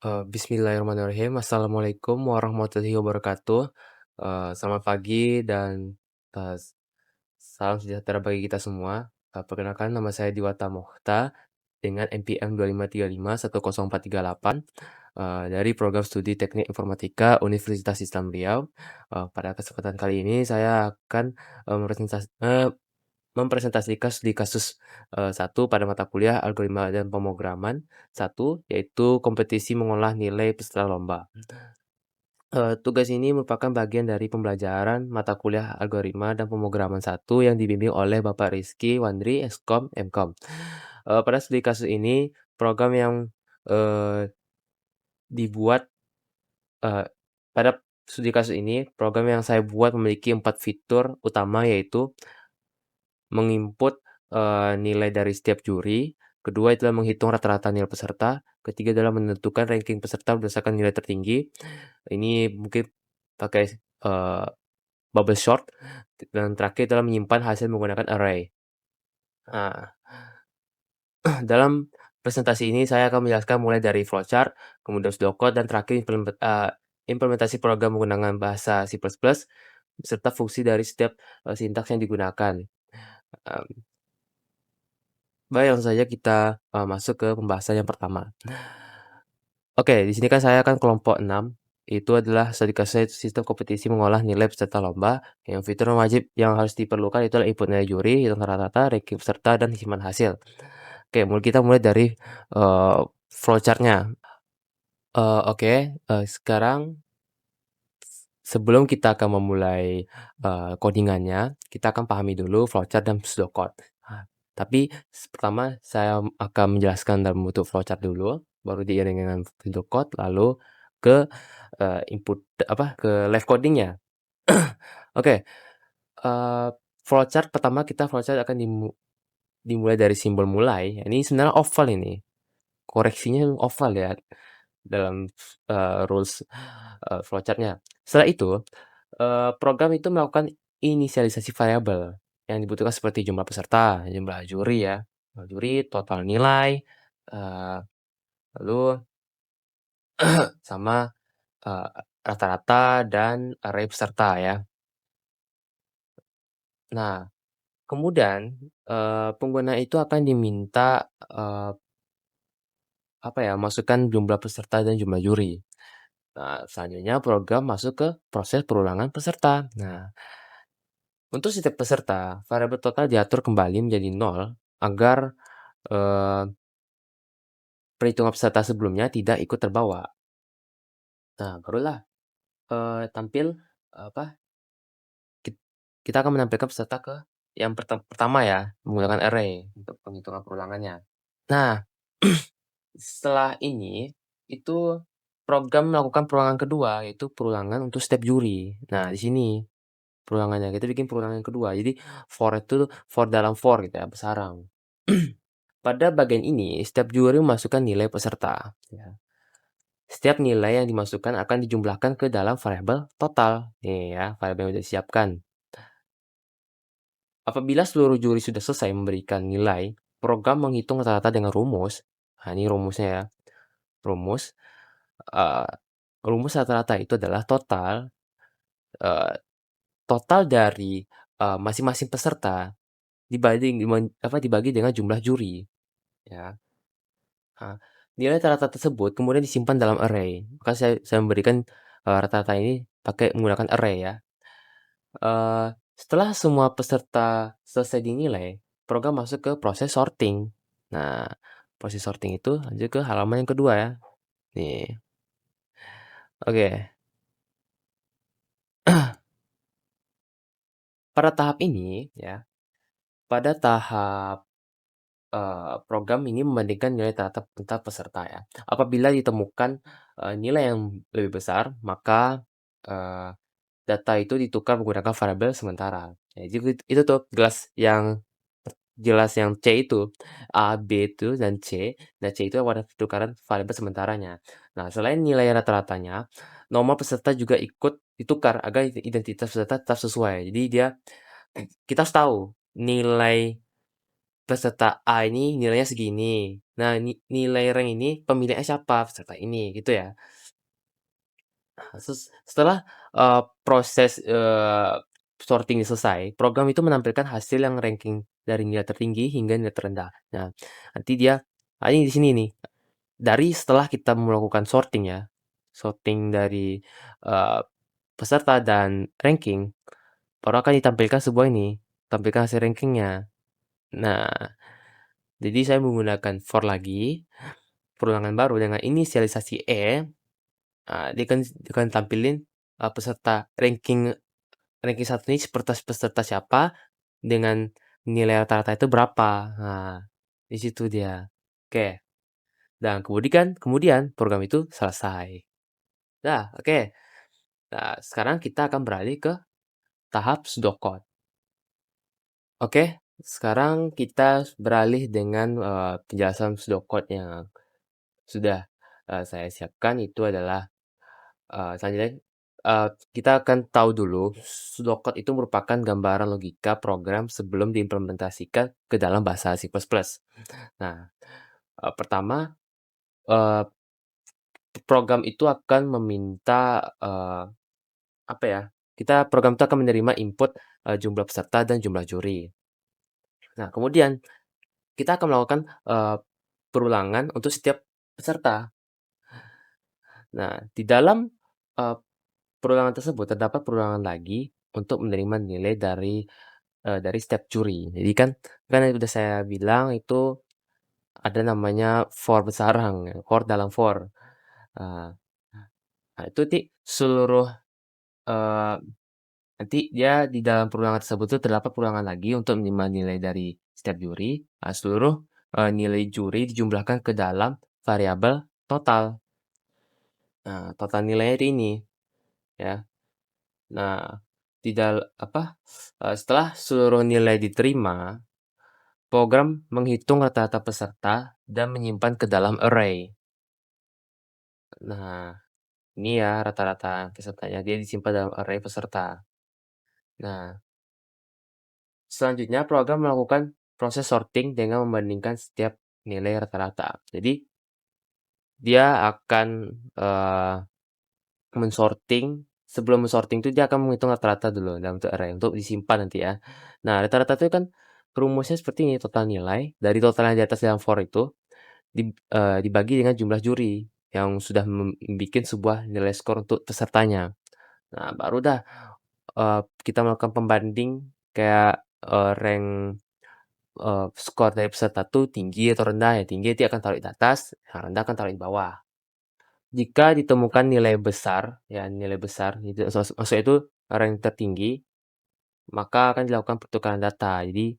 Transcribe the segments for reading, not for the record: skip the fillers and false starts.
Bismillahirrahmanirrahim. Assalamualaikum warahmatullahi wabarakatuh. Selamat pagi dan, eee, salam sejahtera bagi kita semua. Perkenalkan nama saya Diwata Mokhta dengan NPM 25351048, dari program studi Teknik Informatika Universitas Islam Riau. Pada kesempatan kali ini saya akan, mempresentasikan studi kasus, 1 pada mata kuliah Algoritma dan Pemrograman 1, yaitu kompetisi mengolah nilai peserta lomba. Tugas ini merupakan bagian dari pembelajaran mata kuliah Algoritma dan Pemrograman 1 yang dibimbing oleh Bapak Rizky Wandri, Eskom, MKom. Pada studi kasus ini, program yang, eee, dibuat, eee, pada studi kasus ini, program yang saya buat memiliki 4 fitur utama, yaitu menginput, nilai dari setiap juri, kedua itu adalah menghitung rata-rata nilai peserta, ketiga adalah menentukan ranking peserta berdasarkan nilai tertinggi. Ini mungkin pakai, bubble sort, dan terakhir adalah menyimpan hasil menggunakan array. Nah, dalam presentasi ini saya akan menjelaskan mulai dari flowchart, kemudian pseudocode, dan terakhir implementasi program menggunakan bahasa C++, beserta fungsi dari setiap, sintaks yang digunakan. Mmm, Baik, langsung saja kita, masuk ke pembahasan yang pertama. Oke, di sini kan saya kan kelompok 6, itu adalah studi kasus sistem kompetisi mengolah nilai peserta lomba, yang fitur wajib yang harus diperlukan itu adalah input nilai juri, hitung rata-rata, ranking peserta, dan simpan hasil. Oke, kita mulai dari, flowchart-nya. Oke, sekarang sebelum kita akan memulai, coding-annya, kita akan pahami dulu flowchart dan pseudocode. Tapi pertama saya akan menjelaskan dalam bentuk flowchart dulu, baru diiringi dengan pseudocode, lalu ke, ke live coding-nya. Oke, eee, flowchart pertama kita flowchart akan dimulai dari simbol mulai, ini sebenarnya oval ini, koreksinya oval ya dalam, rules, flowchart-nya. Setelah itu, program itu melakukan inisialisasi variabel yang dibutuhkan seperti jumlah peserta, jumlah juri ya, jumlah juri, total nilai, eee, lalu sama, eee, rata-rata dan array peserta ya. Nah, kemudian, pengguna itu akan diminta, masukkan jumlah peserta dan jumlah juri. Nah, selanjutnya program masuk ke proses perulangan peserta. Nah, untuk setiap peserta, variabel total diatur kembali menjadi nol agar, eee, perhitungan peserta sebelumnya tidak ikut terbawa. Nah, barulah, tampil, apa, kit kita akan menampilkan peserta ke yang pertama ya, menggunakan array untuk penghitungan perulangannya. Nah, setelah ini, itu program melakukan perulangan kedua, yaitu perulangan untuk setiap juri. Nah, di sini perulangannya, kita bikin perulangan kedua. Jadi for itu for dalam for gitu ya, bersarang. Pada bagian ini, setiap juri memasukkan nilai peserta, ya. Setiap nilai yang dimasukkan akan dijumlahkan ke dalam variabel total. Nih ya, variabel yang sudah disiapkan. Apabila seluruh juri sudah selesai memberikan nilai, program menghitung rata-rata dengan rumus. Nah, ini rumusnya ya. Rumus, eee, rumus rata-rata itu adalah eee, total dari, masing-masing peserta dibagi dengan jumlah juri, ya. Nah, nilai rata-rata tersebut kemudian disimpan dalam array. Maka saya memberikan, rata-rata ini pakai menggunakan array ya. Setelah semua peserta selesai dinilai, program masuk ke proses sorting. Nah, proses sorting itu lanjut ke halaman yang kedua ya. Nih, oke. Pada tahap ini ya, pada tahap, program ini membandingkan nilai rata peserta ya. Apabila ditemukan, nilai yang lebih besar, maka, eee, data itu ditukar menggunakan variabel sementara. Ya, jadi itu tuh jelas yang C itu, A, B itu dan C. Nah, C itu warna pertukaran variabel sementaranya. Nah, selain nilai rata-ratanya, nomor peserta juga ikut ditukar agar identitas peserta tetap sesuai. Jadi kita harus tahu nilai peserta A ini nilainya segini. Nah, nilai rank ini pemiliknya siapa? Peserta ini, gitu ya. Nah, setelah, proses, sorting selesai, program itu menampilkan hasil yang ranking dari nilai tertinggi hingga nilai terendah. Nah, nanti dia ini di sini nih, dari setelah kita melakukan sorting ya, sorting dari, eee, peserta dan ranking, baru akan ditampilkan sebuah ini, tampilkan hasil rankingnya. Nah, jadi saya menggunakan for lagi, perulangan baru dengan inisialisasi E, dia akan tampilin, peserta ranking ranking 1 ini peserta siapa, dengan nilai rata-rata itu berapa. Nah, di situ dia. Oke, dan kemudian program itu selesai. Nah, oke. Nah, sekarang kita akan beralih ke tahap pseudocode. Oke, sekarang kita beralih dengan, penjelasan pseudocode yang sudah, saya siapkan itu adalah, selanjutnya, kita akan tahu dulu pseudocode itu merupakan gambaran logika program sebelum diimplementasikan ke dalam bahasa C++. Nah, pertama, eee, program itu akan meminta, apa ya, program itu akan menerima input, jumlah peserta dan jumlah juri. Nah, kemudian kita akan melakukan, perulangan untuk setiap peserta. Nah, di dalam, eee, perulangan tersebut terdapat perulangan lagi untuk menerima nilai dari setiap juri. Jadi kan yang udah saya bilang itu ada namanya for besarang, for dalam for. Eee, nah itu seluruh, eee, nanti dia di dalam perulangan tersebut tuh terdapat perulangan lagi untuk menerima nilai dari setiap juri. Nah, seluruh, nilai juri dijumlahkan ke dalam variabel total. Nah, total nilainya itu ini, ya. Nah, setelah seluruh nilai diterima, program menghitung rata-rata peserta dan menyimpan ke dalam array. Nah, ini ya rata-rata pesertanya, dia disimpan dalam array peserta. Nah, selanjutnya program melakukan proses sorting dengan membandingkan setiap nilai rata-rata. Jadi, dia akan, sebelum men-sorting itu dia akan menghitung rata-rata dulu dalam bentuk array untuk disimpan nanti ya. Nah, rata-rata itu kan rumusnya seperti ini, total nilai dari total yang di atas dalam for itu dibagi dengan jumlah juri yang sudah bikin sebuah nilai skor untuk pesertanya. Nah, baru dah, kita melakukan pembanding kayak, rank, skor dari peserta tuh tinggi atau rendah, yang tinggi dia akan taruh di atas, yang rendah akan taruh di bawah. Jika ditemukan nilai besar, ya nilai besar, itu maksudnya itu rank tertinggi, maka akan dilakukan pertukaran data. Jadi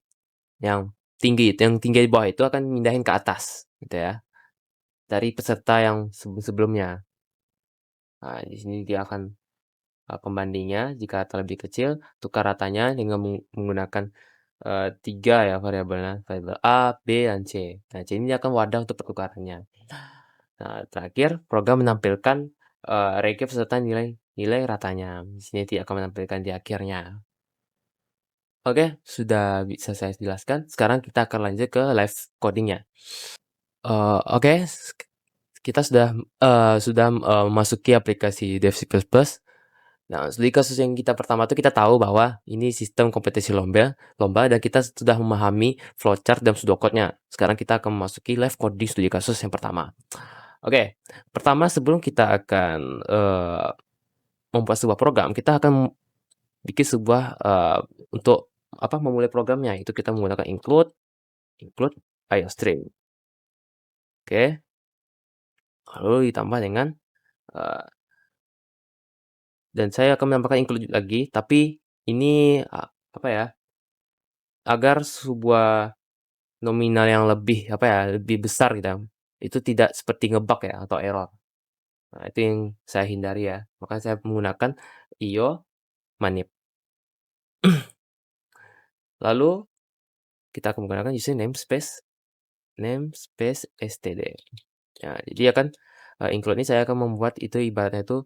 yang tinggi di bawah itu akan mindahin ke atas, gitu ya, dari peserta yang sebelumnya. Nah, di sini dia akan, pembandingnya jika rata lebih kecil, tukar ratanya dengan menggunakan, 3 ya variabelnya, variabel A, B, dan C. Nah, C ini akan wadah untuk pertukarannya. Nah, terakhir program menampilkan, recap serta nilai ratanya. Di sini tidak akan menampilkan di akhirnya. Oke, sudah bisa saya jelaskan. Sekarang kita akan lanjut ke live coding-nya. Oke, kita sudah memasuki aplikasi Dev C++. Nah, di kasus yang kita pertama tuh kita tahu bahwa ini sistem kompetisi lomba dan kita sudah memahami flowchart dan pseudocode-nya. Sekarang kita akan memasuki live coding studi kasus yang pertama. Oke, pertama sebelum kita akan, membuat sebuah program, kita akan bikin sebuah, untuk memulai programnya, itu kita menggunakan include IOStream. Oke, lalu ditambah dengan, eee, dan saya akan menambahkan include lagi, tapi ini, agar sebuah nominal yang lebih besar gitu ya, itu tidak seperti nge-bug ya atau error. Nah, itu yang saya hindari ya, makanya saya menggunakan io manip. Lalu kita akan menggunakan username namespace std. Ya, jadi akan, include ini saya akan membuat itu ibaratnya itu,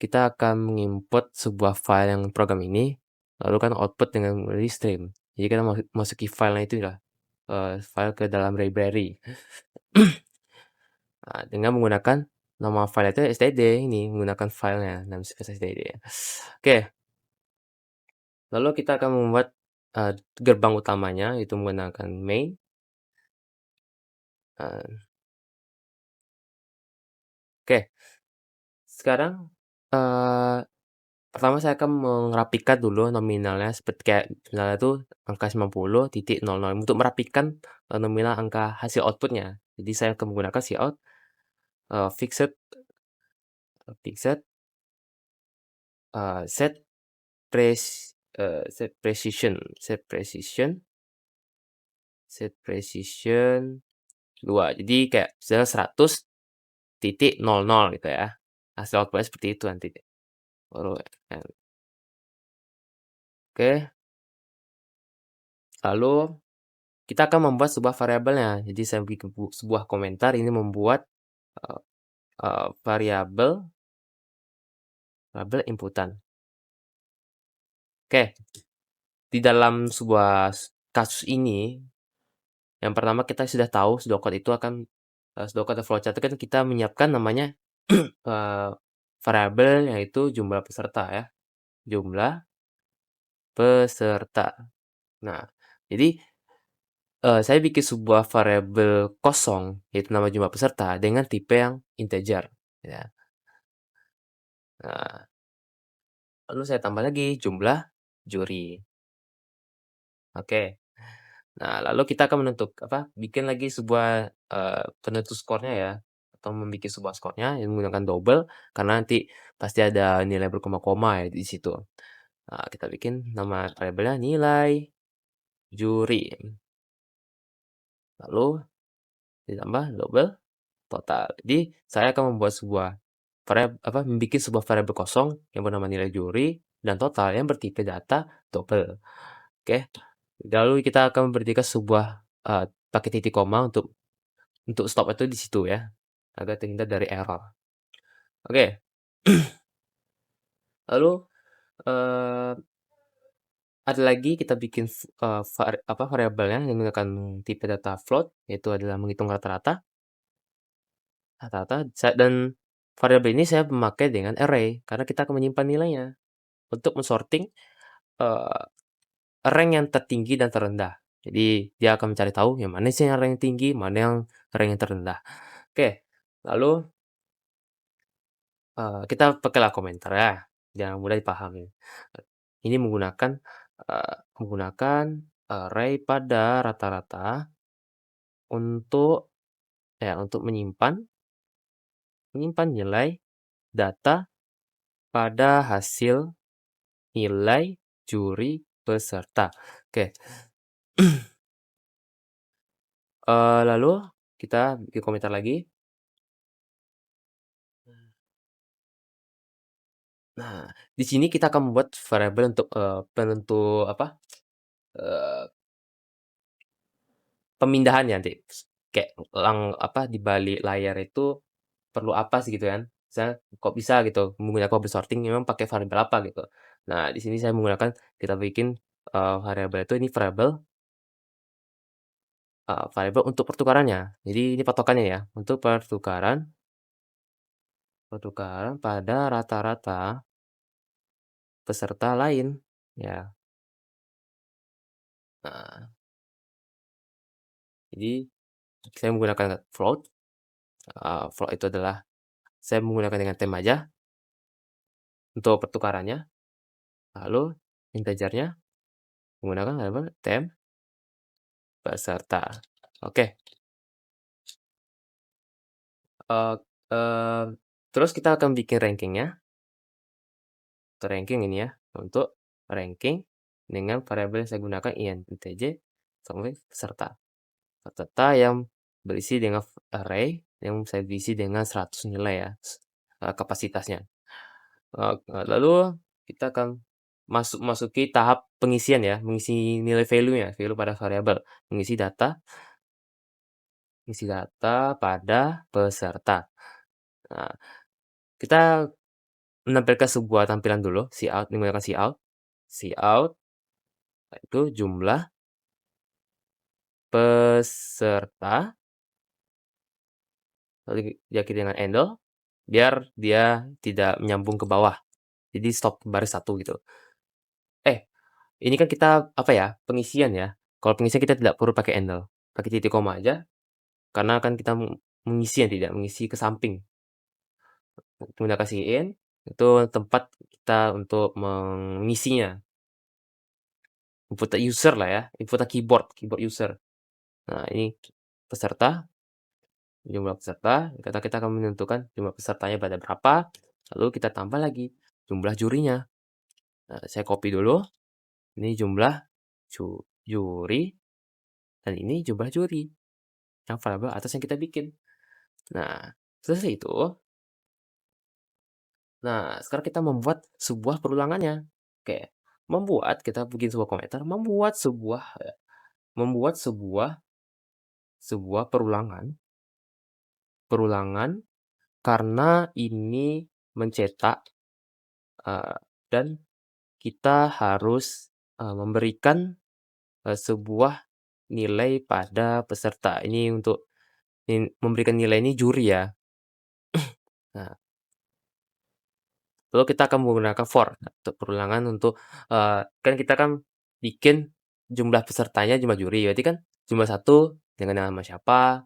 kita akan menginput sebuah file yang program ini, lalu kan output dengan stream. Jadi kita masuki filenya itu lah, file ke dalam library. Nah, dengan menggunakan nama file itu std ini, menggunakan filenya, nama std ya. Oke, lalu kita akan membuat, gerbang utamanya, itu menggunakan main, eee, oke, sekarang, eee pertama saya akan merapikan dulu nominalnya seperti kayak misalnya tuh angka 90.00 untuk merapikan, nominal angka hasil output-nya. Jadi saya akan menggunakan cout, fixed, fixed, set set precision set precision 2. Jadi kayak misalnya 100.00 gitu ya. Hasil output-nya seperti itu nanti. Baru oke, lalu kita akan membuat sebuah variabelnya. Jadi saya bikin sebuah komentar ini membuat, eee variabel inputan. Oke, di dalam sebuah kasus ini, yang pertama kita sudah tahu pseudocode itu akan pseudocode atau flowchart itu kan kita menyiapkan namanya, eee, variabel yaitu jumlah peserta ya, jumlah peserta. Nah, jadi, saya bikin sebuah variabel kosong, yaitu nama jumlah peserta dengan tipe yang integer, ya. Nah, lalu saya tambah lagi jumlah juri. Oke. Nah, lalu kita akan bikin lagi sebuah, penentu skornya ya, atau membuat sebuah skornya yang menggunakan double, karena nanti pasti ada nilai berkoma-koma ya di situ. Nah, kita bikin nama variabelnya nilai juri, lalu ditambah double total. Jadi, saya akan membuat sebuah membuat sebuah variabel kosong yang bernama nilai juri dan total yang bertipe data double. Oke, lalu kita akan memberikan sebuah, pakai titik koma untuk stop itu di situ ya, agar terhindar dari error. Oke, lalu, eee, ada lagi kita bikin variabelnya yang menggunakan tipe data float, yaitu adalah menghitung rata-rata dan variabel ini saya memakai dengan array, karena kita akan menyimpan nilainya untuk men-sorting, eee, rank yang tertinggi dan terendah. Jadi dia akan mencari tahu yang mana sih yang rank tinggi, mana yang rank yang terendah. Oke, lalu kita pakailah komentar ya, yang mudah dipahami. Ini menggunakan array pada rata-rata untuk untuk menyimpan nilai data pada hasil nilai juri peserta. Oke, lalu kita bikin komentar lagi. Nah, di sini kita akan membuat variabel untuk, penentu eee pemindahan ya nanti, kayak di balik layar itu perlu apa sih gitu kan. Misalnya kok bisa gitu menggunakan bubble sorting memang pakai variabel apa gitu. Nah, di sini saya menggunakan kita bikin, variabel itu ini variabel untuk pertukarannya. Jadi ini patokannya ya, untuk pertukaran pertukaran pada rata-rata peserta lain, ya. Nah, jadi saya menggunakan float, float itu adalah saya menggunakan dengan tem aja untuk pertukarannya. Lalu integernya menggunakan variabel tem peserta. Oke, eee eee, terus kita akan bikin rankingnya, untuk ranking ini ya, untuk ranking dengan variabel yang saya gunakan intj sampai peserta. Peserta yang berisi dengan array yang saya isi dengan 100 nilai ya, kapasitasnya. Lalu kita akan masuki tahap pengisian ya, mengisi nilai value-nya, value pada variabel, mengisi data pada peserta. Nah, kita menampilkan sebuah tampilan dulu, cout menggunakan cout. Cout itu jumlah peserta, lalu diakhiri dengan endel, biar dia tidak menyambung ke bawah. Jadi stop baris satu gitu. Ini kan kita, apa ya, pengisian ya. Kalau pengisian kita tidak perlu pakai endel, pakai titik koma aja, karena kan kita mengisi yang tidak mengisi ke samping. Menggunakan in, itu tempat kita untuk mengisinya. Input user lah ya, input keyboard user. Nah, ini peserta, jumlah peserta, kita akan menentukan jumlah pesertanya pada berapa, lalu kita tambah lagi jumlah jurinya. Nah, saya copy dulu, ini jumlah juri, dan ini jumlah juri, yang variabel atas yang kita bikin. Nah, selesai itu, nah sekarang kita membuat sebuah perulangannya. Oke, kita bikin sebuah komentar, membuat sebuah perulangan karena ini mencetak, eee, dan kita harus, memberikan, sebuah nilai pada peserta. Ini untuk memberikan nilai ini juri ya. Nah, lalu kita akan menggunakan for untuk perulangan untuk, kan kita kan bikin jumlah pesertanya jumlah juri, berarti kan jumlah satu dengan nama siapa,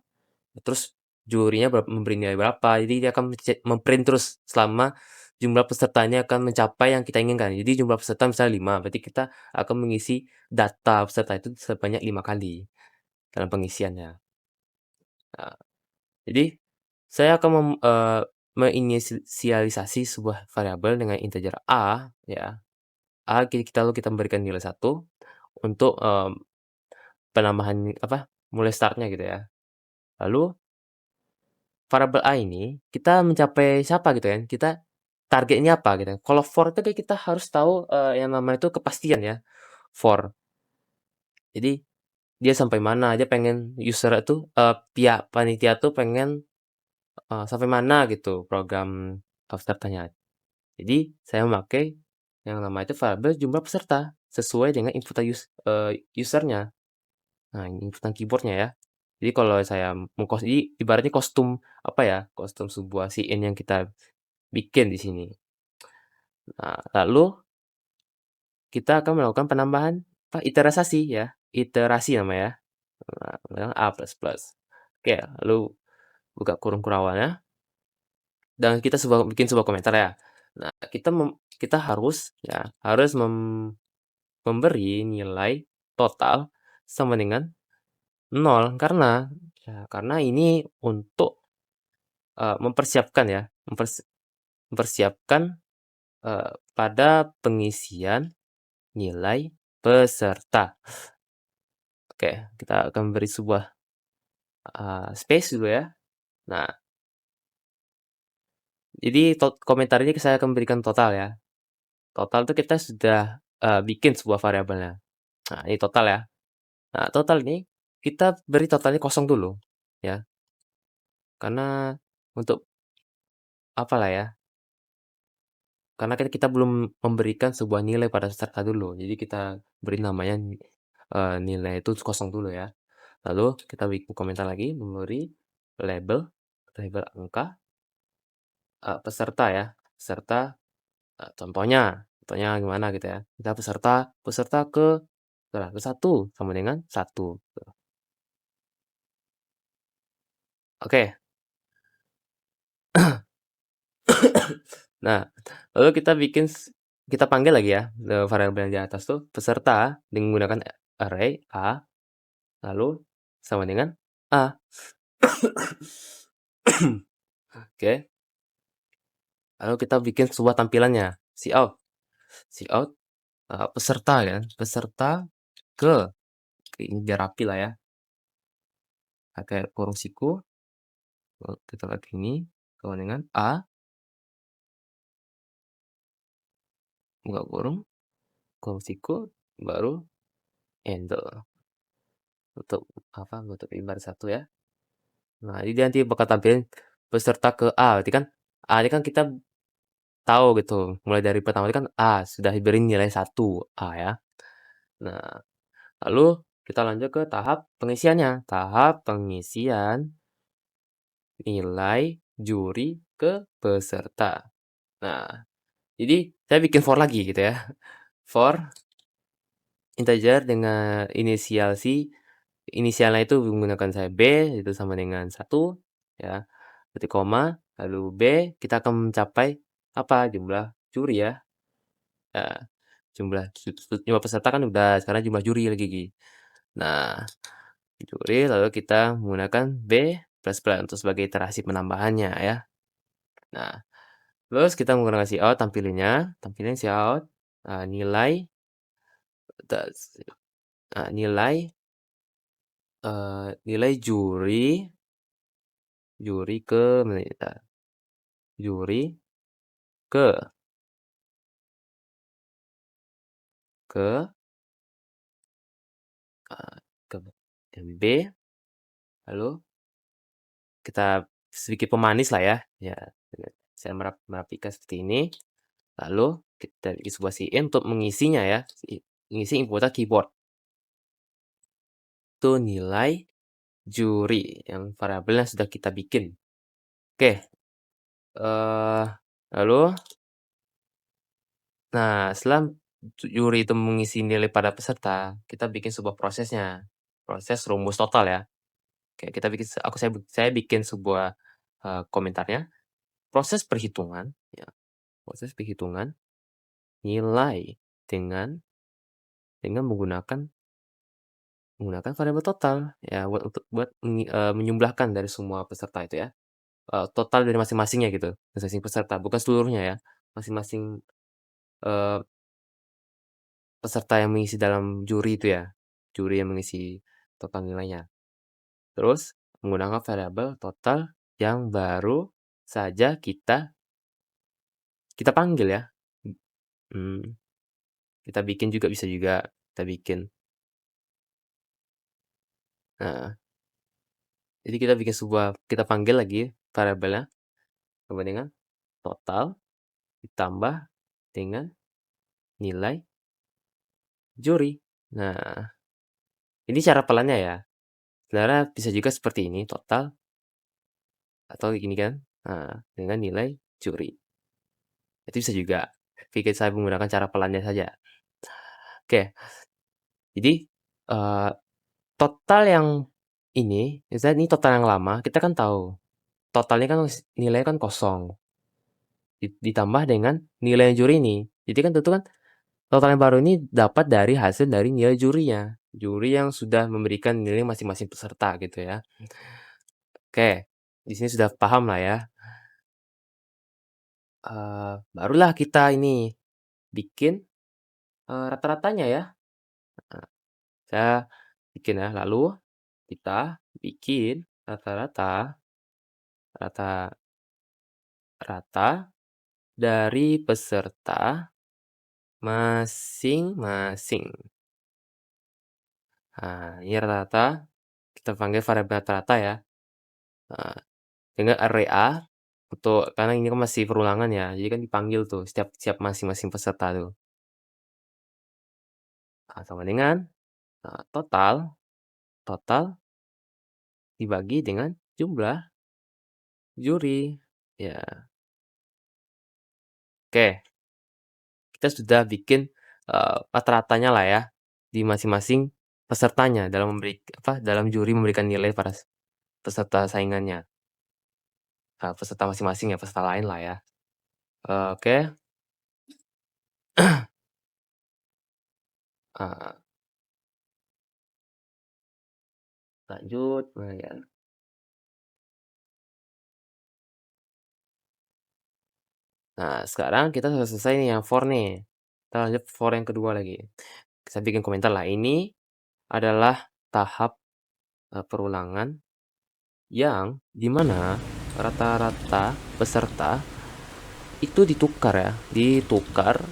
terus jurinya memberi nilai berapa, jadi dia akan memprint terus selama jumlah pesertanya akan mencapai yang kita inginkan. Jadi jumlah peserta misalnya 5, berarti kita akan mengisi data peserta itu sebanyak 5 kali dalam pengisiannya. Nah, jadi saya akan menginisialisasi sebuah variabel dengan integer a, ya. Lalu kita memberikan nilai satu untuk, penambahan mulai start-nya gitu ya. Lalu variabel a ini kita mencapai siapa gitu kan, kita targetnya apa gitu. Kalau for itu kan kita harus tahu, yang namanya itu kepastian ya, for. Jadi dia sampai mana, dia pengen user itu, pihak panitia tuh pengen, sampai mana gitu program pesertanya. Jadi saya memakai yang namanya itu variabel jumlah peserta, sesuai dengan inputan user-nya. Nah, ini inputan keyboard-nya ya. Jadi kalau saya jadi ibaratnya kostum, kostum sebuah scene yang kita bikin di sini. Nah, lalu kita akan melakukan penambahan, iterasi ya, iterasi namanya ya, A++. Oke, lalu buka kurung kurawalnya, dan kita bikin sebuah komentar ya. Nah, kita harus memberi nilai total sama dengan 0, karena ini untuk, mempersiapkan ya, mempersiapkan, pada pengisian nilai peserta. Oke, kita akan beri sebuah, space dulu ya. Nah, jadi komentar ini saya akan berikan total ya. Total itu kita sudah, bikin sebuah variabelnya. Nah, ini total ya. Nah, total ini kita beri totalnya kosong dulu, ya. Karena untuk apalah ya, karena kan kita belum memberikan sebuah nilai pada peserta dulu. Jadi kita beri namanya, nilai itu kosong dulu ya. Lalu kita bikin komentar lagi, memberi label label angka, peserta ya, peserta, contohnya gimana gitu ya. Kita peserta peserta ke 1 sama dengan 1. Oke. Nah, lalu kita panggil lagi ya, variabel yang di atas tuh peserta dengan menggunakan array a, lalu sama dengan a. Oke, lalu kita bikin sebuah tampilannya, cout, peserta kan, peserta ke ini biar rapi lah ya, pakai kurung siku, lalu kita lagi ini, sama dengan a, buka kurung siku, baru enter. Untuk ibarat satu ya. Nah, ini dia nanti bakal tampilin peserta ke A, berarti kan A ini kan kita tahu gitu, mulai dari pertama itu kan A, sudah diberi nilai 1 A ya. Nah, lalu Kita lanjut ke tahap pengisiannya. Tahap pengisian nilai juri ke peserta. Nah, jadi saya bikin for lagi gitu ya. For integer dengan inisialnya itu menggunakan saya B, itu sama dengan 1, ya. Titik koma, lalu B, kita akan mencapai apa? Jumlah juri ya. Nah, jumlah peserta kan udah, sekarang jumlah juri lagi. Nah, juri lalu kita menggunakan B++ untuk sebagai iterasi penambahannya ya. Nah, terus kita menggunakan cout tampilinnya cout, nilai nilai nilai juri ke juri ke B, lalu kita sedikit pemanis lah ya, saya merapikan seperti ini, lalu kita bikin sebuah cin untuk mengisinya ya, mengisi inputnya keyboard. Itu nilai juri yang variabelnya sudah kita bikin. Oke, lalu, nah setelah juri itu mengisi nilai pada peserta, kita bikin sebuah prosesnya, proses rumus total ya. Oke, saya bikin sebuah komentarnya, proses perhitungan nilai dengan menggunakan variabel total ya, buat menjumlahkan dari semua peserta itu ya, total dari masing-masingnya gitu, masing-masing peserta, bukan seluruhnya ya, masing-masing peserta yang mengisi dalam juri itu ya, juri yang mengisi total nilainya. Terus menggunakan variabel total yang baru saja kita panggil ya. Kita bikin juga, bisa juga kita bikin. Nah, jadi kita panggil lagi variabelnya sama dengan total ditambah dengan nilai juri. Nah, ini cara pelannya ya. Sebenarnya bisa juga seperti ini, total atau gini kan. Nah, dengan nilai juri. Itu bisa juga. Tapi saya menggunakan cara pelannya saja. Oke. Jadi total yang ini, misalnya ini total yang lama, kita kan tahu totalnya kan nilainya kan kosong. Ditambah dengan nilai juri ini. Jadi kan tentu kan total yang baru ini dapat dari hasil dari nilai jurinya. Juri yang sudah memberikan nilai masing-masing peserta gitu ya. Oke, di sini sudah paham lah ya. Barulah kita ini bikin rata-ratanya ya. Saya bikin ya, lalu kita bikin rata-rata dari peserta masing-masing. Nah, ini rata-rata, kita panggil variabel rata-rata ya. Nah, dengan array A, karena ini kan masih perulangan ya, jadi kan dipanggil tuh setiap masing-masing peserta tuh. Nah, sama dengan total dibagi dengan jumlah juri. Ya. Oke. Kita sudah bikin rata-ratanya lah ya di masing-masing pesertanya dalam juri memberikan nilai pada peserta saingannya. Peserta masing-masing ya, peserta lain lah ya. Oke. Lanjut, ya. Nah, sekarang kita sudah selesai nih yang for nih. Kita lanjut for yang kedua lagi. Saya bikin komentar lah, ini adalah tahap perulangan yang dimana rata-rata peserta itu ditukar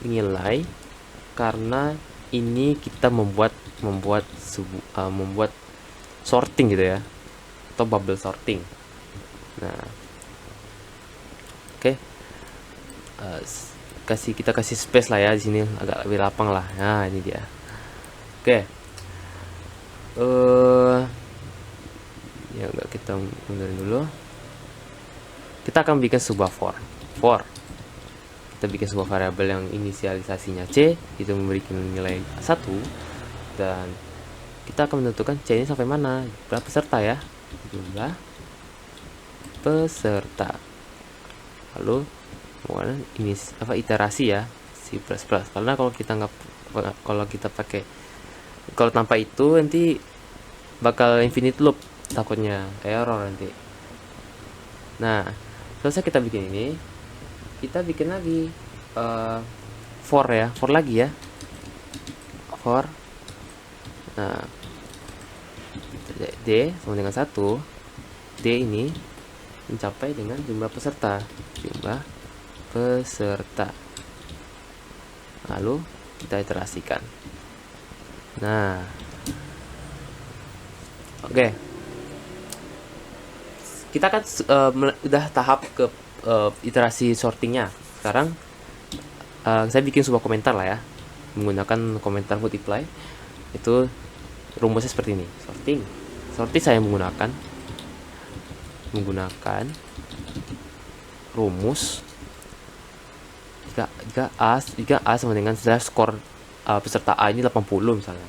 nilai karena ini kita membuat sorting gitu ya, atau bubble sorting. Nah, oke. Kita kasih space lah ya di sini, agak lebih lapang lah. Nah, ini dia. Oke. ya enggak, kita mundurin dulu. Kita akan bikin sebuah for. Kita bikin sebuah variabel yang inisialisasinya C, itu memberikan nilai 1, dan kita akan menentukan C ini sampai mana, jumlah peserta ya, jumlah peserta. Lalu ini iterasi ya, C++, karena kalau kita pakai, kalau tanpa itu nanti bakal infinite loop, takutnya error nanti. Nah, selesai kita bikin ini, kita bikin lagi for lagi ya, for. Nah, D sama dengan 1, D ini mencapai dengan jumlah peserta, lalu kita iterasikan. Nah, oke. Kita kan udah tahap ke iterasi sortingnya. Sekarang saya bikin sebuah komentar lah ya, menggunakan komentar multiply. Itu rumusnya seperti ini. Sorting saya menggunakan rumus jika A sama dengan skor peserta A ini 80 misalnya,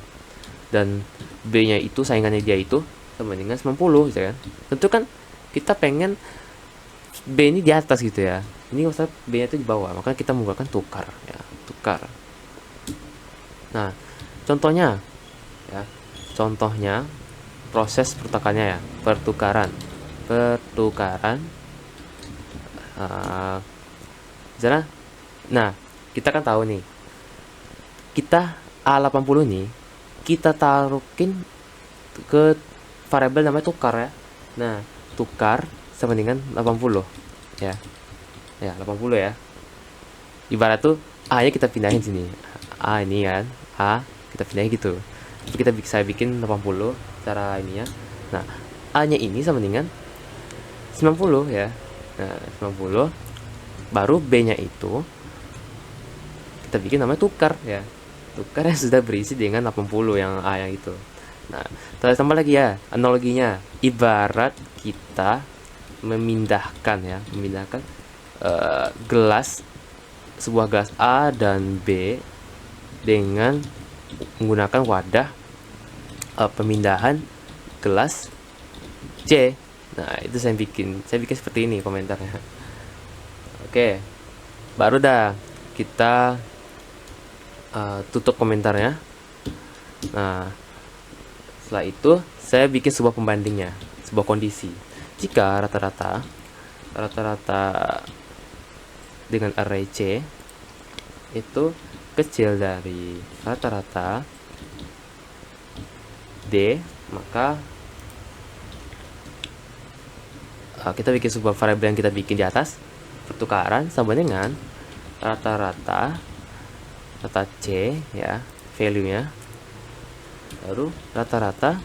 dan B nya itu, saingannya dia itu sama dengan 90 gitu kan. Tentu kan kita pengen B ini di atas gitu ya, ini usah B nya itu di bawah, maka kita menggunakan tukar ya, tukar. Nah, contohnya proses pertukarannya ya, pertukaran misalnya. Nah, kita kan tahu nih, kita A80 nih kita taruhin ke variabel namanya tukar ya. Nah, tukar sama dengan 80 ya. Ya, 80 ya. Ibarat tuh A nya kita pindahin sini. A ini kan, A kita pindahin gitu. Tapi kita bisa bikin 80 cara ini ya. Nah, A nya ini sama dengan 90 ya. Nah, 90. Baru B nya itu kita bikin namanya tukar ya. Tukar yang sudah berisi dengan 80 yang A yang itu. Nah, kita tambah lagi ya analoginya. Ibarat kita memindahkan sebuah gelas A dan B dengan menggunakan wadah pemindahan gelas C. Nah, itu saya bikin seperti ini komentarnya. Oke, baru dah kita tutup komentarnya. Nah, setelah itu saya bikin sebuah pembandingnya, sebuah kondisi. Jika rata-rata dengan array C itu kecil dari rata-rata D, maka kita bikin sebuah variabel yang kita bikin di atas, pertukaran sama dengan rata-rata C ya, value-nya. Lalu rata-rata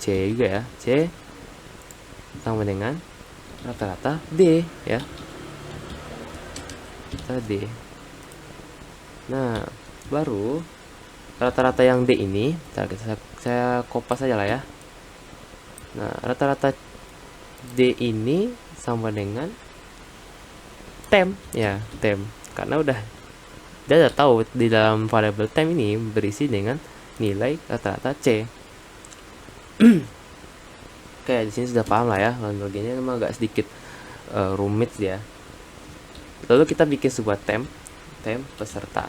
C juga ya, C sama dengan rata-rata D ya, D. Nah, baru rata-rata yang D ini saya kopas aja lah ya. Nah, rata-rata D ini sama dengan temp ya, temp, karena dia udah tahu di dalam variabel temp ini berisi dengan nilai rata-rata C. Oke, di sini sudah paham lah ya, analoginya memang agak sedikit rumit ya. Lalu kita bikin sebuah temp peserta.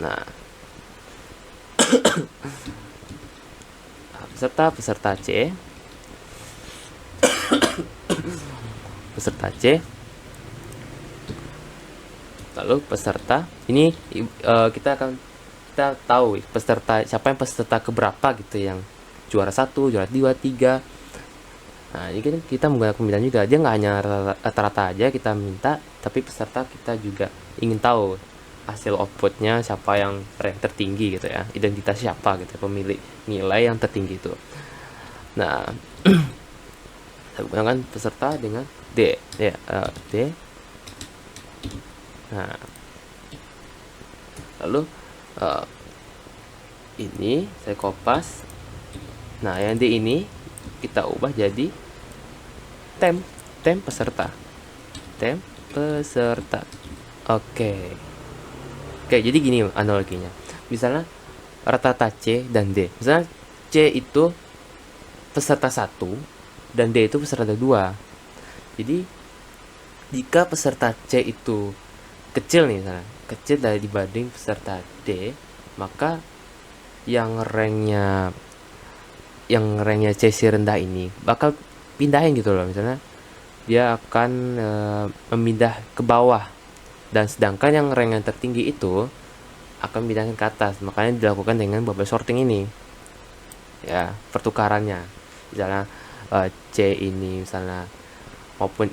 Nah, peserta C lalu peserta ini kita tahu peserta siapa yang peserta keberapa gitu, yang juara 1, juara 2, 3. Nah, ini kan kita menggunakan pemilihan juga, dia nggak hanya rata-rata aja kita minta, tapi peserta kita juga ingin tahu hasil outputnya siapa yang rank tertinggi gitu ya, identitas siapa gitu, pemilik nilai yang tertinggi itu. Nah, kita gunakan peserta dengan D ya, D. Nah, lalu ini saya kopas. Nah, yang D ini kita ubah jadi tem peserta. Tem peserta. Oke. Oke, jadi gini analoginya. Misalnya rata-rata C dan D. Misalnya C itu peserta 1 dan D itu peserta 2. Jadi jika peserta C itu kecil nih misalnya, kecil dari dibanding peserta D, maka yang ranknya CC rendah ini bakal pindahin gitu loh. Misalnya dia akan memindah ke bawah, dan sedangkan yang rank yang tertinggi itu akan pindahin ke atas. Makanya dilakukan dengan bubble sorting ini ya, pertukarannya. Misalnya C ini misalnya, maupun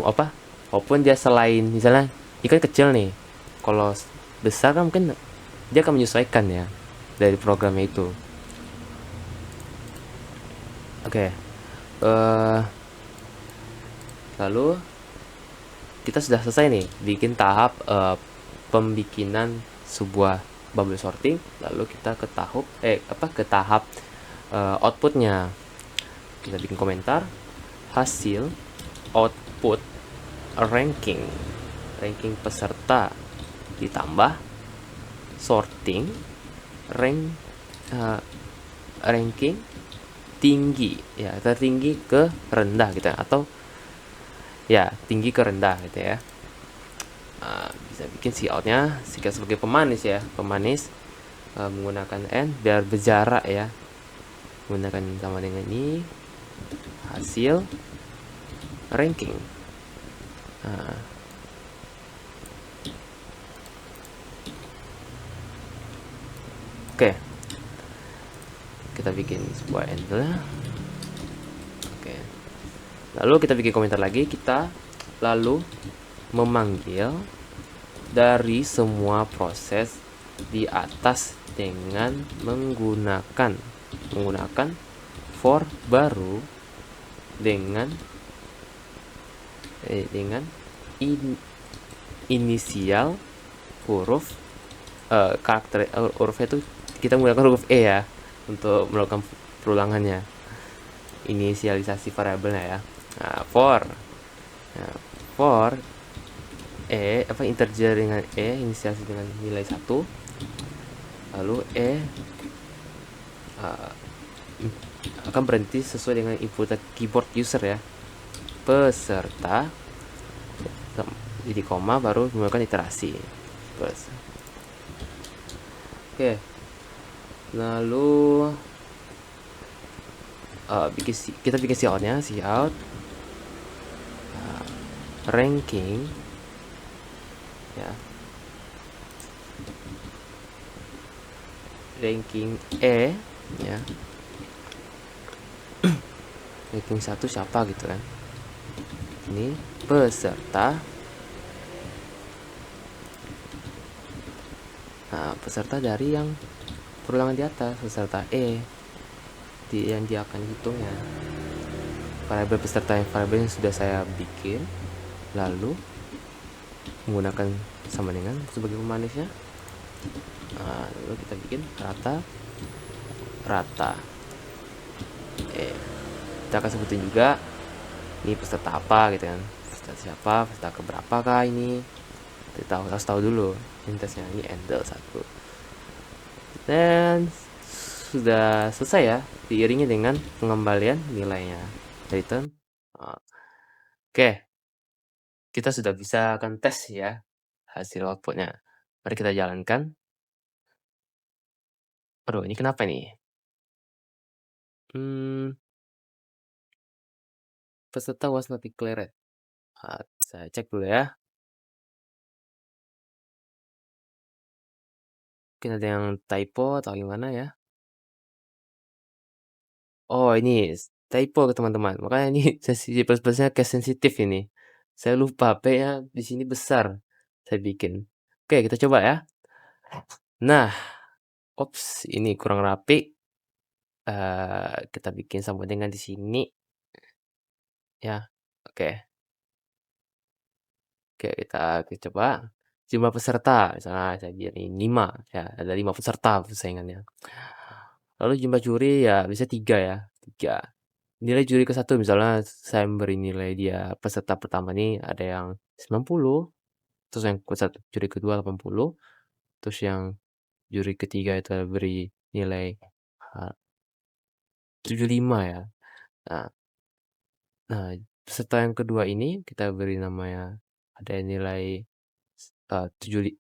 apa, maupun dia selain misalnya ikan kecil nih, kalau besar kan mungkin dia akan menyesuaikan ya dari programnya itu. Oke. Lalu kita sudah selesai nih bikin tahap pembikinan sebuah bubble sorting. Lalu kita ke tahap outputnya. Kita bikin komentar hasil output ranking peserta ditambah sorting ranking tinggi ya, tertinggi ke rendah gitu ya, atau ya tinggi ke rendah gitu ya. Bisa bikin si outnya sebagai pemanis ya, menggunakan n biar berjarak ya, menggunakan sama dengan ini hasil ranking. Oke, kita bikin sebuah handle. Oke, lalu kita bikin komentar lagi. Kita lalu memanggil dari semua proses di atas dengan menggunakan for baru dengan inisial huruf karakter hurufnya itu kita menggunakan huruf E ya untuk melakukan perulangannya, inisialisasi variabelnya ya. Nah, for E integer dengan E, inisialisasi dengan nilai 1, lalu E akan berhenti sesuai dengan input keyboard user ya, peserta, jadi koma baru menggunakan iterasi. Oke, lalu kita bikin coutnya, cout ranking ya, ranking E ya, ranking 1 siapa gitu kan, ini peserta. Nah, peserta dari yang perulangan di atas, peserta E yang dia akan hitungnya, variabel peserta yang sudah saya bikin, lalu menggunakan sama dengan sebagai pemanisnya. Nah, lalu kita bikin rata kita akan sebutin juga ini peserta apa gitu kan, peserta siapa, peserta keberapa kah ini, kita harus tahu dulu intensnya. Ini handle 1 dan sudah selesai ya, diiringi dengan pengembalian nilainya return. Oke, kita sudah bisa akan tes ya hasil outputnya. Mari kita jalankan. Aduh, ini kenapa nih? Peserta was not declared. Saya cek dulu ya. Mungkin ada yang typo atau gimana ya. Oh, ini typo ke teman-teman. Makanya ini sesi plus-plusnya case sensitif ini. Saya lupa P-nya di sini besar. Saya bikin. Oke, kita coba ya. Nah, ops, ini kurang rapi. Kita bikin sama dengan di sini. Ya, oke. Oke, kita coba. jumlah peserta, misalnya saya biarin 5, ya ada 5 peserta persaingannya. Lalu jumlah juri ya bisa 3 ya, 3. Nilai juri ke satu misalnya saya memberi nilai dia peserta pertama nih ada yang 90, terus yang juri kedua 80, terus yang juri ketiga itu beri nilai, 75 ya. Nah nah peserta yang kedua ini kita beri namanya ada yang nilai 70,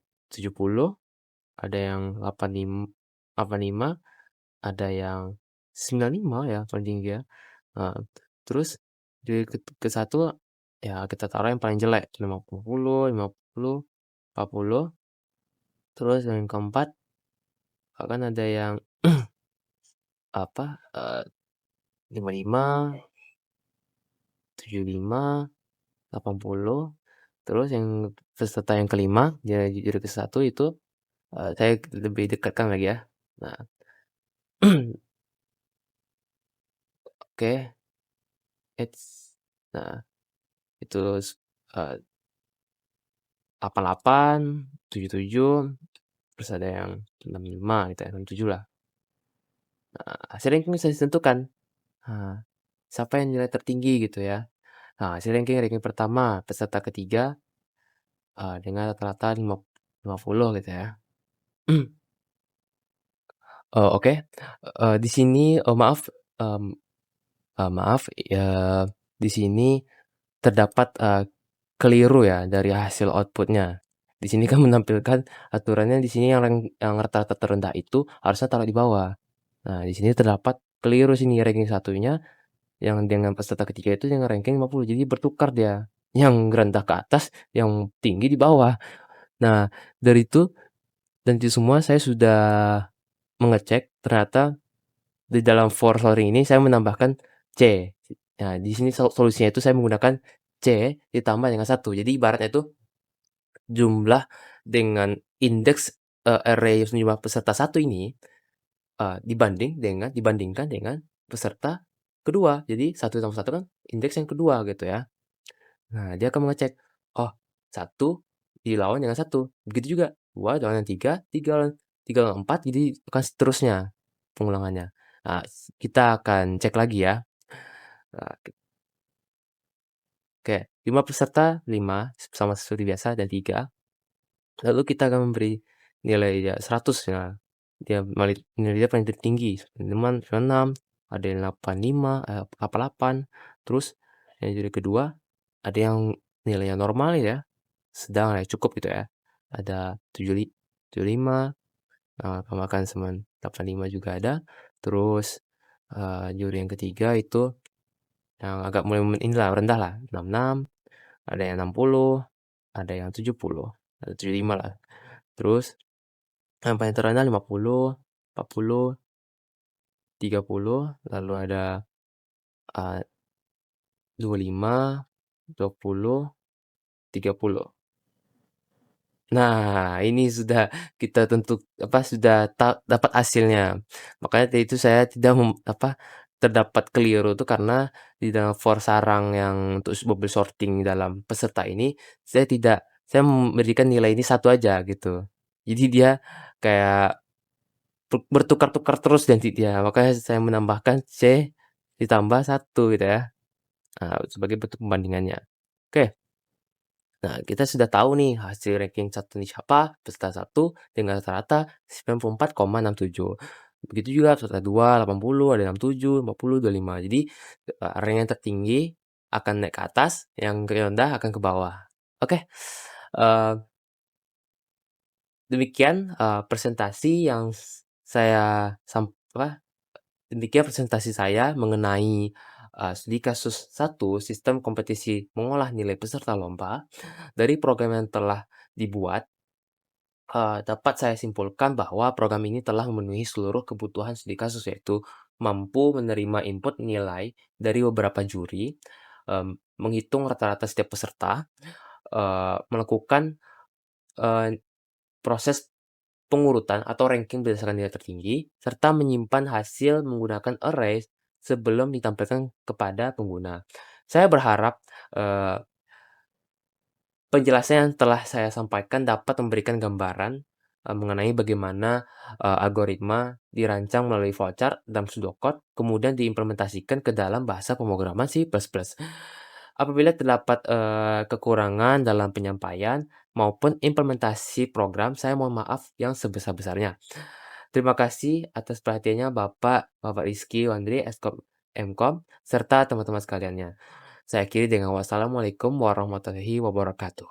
ada yang 85, ada yang 95 ya paling tinggi ya. Heeh, terus di ke-1 ya kita taruh yang paling jelek 50, 40, terus yang keempat akan ada yang apa, 55, 75, 80, terus yang peserta yang kelima, dia jujur ke-1 itu, saya lebih dekatkan lagi ya. Nah, oke, eits, nah itu eee, 88, 77, terus ada yang 65 gitu ya, 67 lah. Hasil ranking bisa ditentukan, siapa yang nilai tertinggi gitu ya. Nah, hasil ranking pertama, peserta ketiga, dengan rata-rata 50 gitu ya. Oke, di sini, mmm, maaf, di sini terdapat, keliru ya dari hasil output-nya. Di sini kan menampilkan aturannya di sini yang rata-rata terendah itu harusnya taruh di bawah. Nah, di sini terdapat keliru sini ranking satunya yang dengan peserta ketiga itu dengan ranking 50, jadi bertukar dia. Yang rendah ke atas, yang tinggi di bawah. Nah, dari itu semua saya sudah mengecek ternyata di dalam for sorry ini saya menambahkan C. Nah, di sini solusinya itu saya menggunakan C ditambah dengan 1. Jadi ibaratnya itu jumlah dengan indeks, array jumlah peserta satu ini, dibandingkan dengan peserta kedua. Jadi satu tambah satu kan indeks yang kedua gitu ya. Nah, dia akan mengecek, oh satu dilawan dengan satu begitu juga 2 lawan yang 3 3 lawan 3 lawan 4, jadi akan seterusnya pengulangannya. Nah, kita akan cek lagi ya. Nah, oke, 5 peserta 5 sama seperti biasa dan 3. Lalu kita akan memberi nilai dia 100 ya. Nilai dia paling tertinggi 96, ada yang 85, 88, terus yang jadi kedua ada yang nilainya normal ya, sedang ya, cukup gitu ya. Ada 75, tambahkan 85 juga ada. Terus, juri yang ketiga itu yang agak mulai inilah rendah lah, 66, ada yang 60, ada yang 70, ada 75 lah. Terus yang paling terendah 50, 40, 30, lalu ada, eee, 25, 20, 30. Nah, ini sudah kita sudah dapat hasilnya. Makanya tadi itu saya tidak terdapat keliru itu karena di dalam for sarang yang untuk bubble sorting dalam peserta ini, saya memberikan nilai ini satu aja gitu. Jadi dia kayak bertukar-tukar terus nanti dia, makanya saya menambahkan C ditambah satu gitu ya, sebagai bentuk pembandingannya. Oke. Nah, kita sudah tahu nih hasil ranking satu ini siapa, peserta satu dengan rata-rata 94,67. Begitu juga peserta 2 80, ada 67, 50, 25. Jadi, rank yang tertinggi akan naik ke atas, yang rendah akan ke bawah. Oke, eee, demikian, presentasi yang saya demikian presentasi saya mengenai, studi kasus satu sistem kompetisi mengolah nilai peserta lomba. Dari program yang telah dibuat, dapat saya simpulkan bahwa program ini telah memenuhi seluruh kebutuhan studi kasus, yaitu mampu menerima input nilai dari beberapa juri, menghitung rata-rata setiap peserta, melakukan, eee, proses pengurutan atau ranking berdasarkan nilai tertinggi, serta menyimpan hasil menggunakan array sebelum ditampilkan kepada pengguna. Saya berharap, eee Penjelasan yang telah saya sampaikan dapat memberikan gambaran, mengenai bagaimana, algoritma dirancang melalui flowchart dalam pseudocode, kemudian diimplementasikan ke dalam bahasa pemrograman C++. Apabila terdapat, kekurangan dalam penyampaian maupun implementasi program, saya mohon maaf yang sebesar-besarnya. Terima kasih atas perhatiannya Bapak Rizky Wandri, Eskom MKom, serta teman-teman sekaliannya. Saya akhiri dengan wassalamualaikum warahmatullahi wabarakatuh.